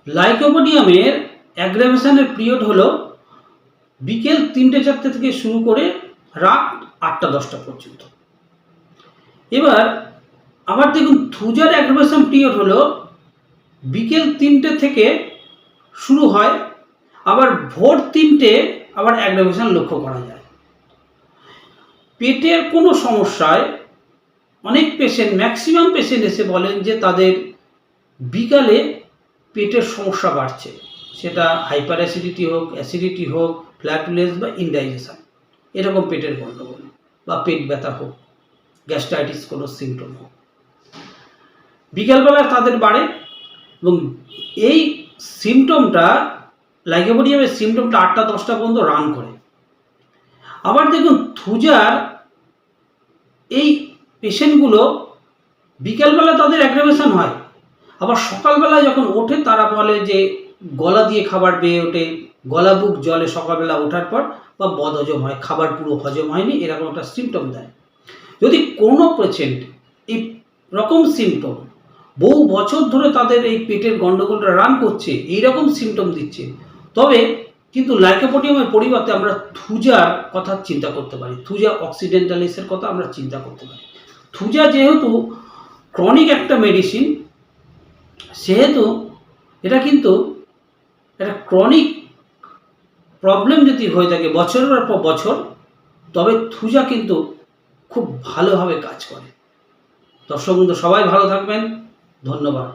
লাইকোপোডিয়ামের অ্যাগ্রাভেশনের period হলো বিকেল 3টে-4টে থেকে শুরু করে রাত 8টা-10টা পর্যন্ত। এবার আবার দেখুন থুজার অ্যাগ্রাভেশন পিরিয়ড হলো বিকেল 3টে থেকে শুরু হয়, আবার ভোর 3টে আবার অ্যাগ্রাভেশন লক্ষ্য করা যায়। পেটের কোনো সমস্যায় অনেক পেশেন্ট, ম্যাক্সিমাম পেশেন্ট এসে বলেন যে তাদের বিকালে পেটের সমস্যা বাড়ছে, সেটা হাইপার অ্যাসিডিটি হোক, অ্যাসিডিটি হোক, ফ্ল্যাটুলেন্স বা ইনডাইজেশন, এরকম পেটের গণ্ডগোল বা পেট ব্যথা হোক, গ্যাস্ট্রাইটিস কোনো সিমটম হোক, বিকালবেলা তাদের বাড়ে এবং এই সিমটমটা লাইকোপোডিয়ামের সিমটমটা 8টা-10টা পর্যন্ত রান করে। আবার দেখুন থুজার এই পেশেন্টগুলো বিকালবেলা তাদের অ্যাগ্রাভেশন হয়, আবার সকালবেলা যখন ওঠে তারা বলে যে গলা দিয়ে খাবার বেয়ে ওঠে, গলা বুক জলে সকালবেলা ওঠার পর, বা বদহজম হয়, খাবার পুরো হজম হয়নি, এরকম একটা সিমটম দেয়। যদি কোনো পেশেন্ট এই রকম সিমটম বহু বছর ধরে তাদের এই পেটের গণ্ডগোলটা রান করছে, এইরকম সিমটম দিচ্ছে, তবে কিন্তু লাইকোপোডিয়ামের পরিবর্তে আমরা থুজার কথা চিন্তা করতে পারি, থুজা অক্সিডেন্টালিসের কথা আমরা চিন্তা করতে পারি। থুজা যেহেতু ক্রনিক একটা মেডিসিন, সেহেতু এটা কিন্তু একটা ক্রনিক প্রবলেম যদি হয়ে থাকে বছরের পর বছর, তবে থুজা কিন্তু খুব ভালোভাবে কাজ করে। দর্শক বন্ধু সবাই ভালো থাকবেন, ধন্যবাদ।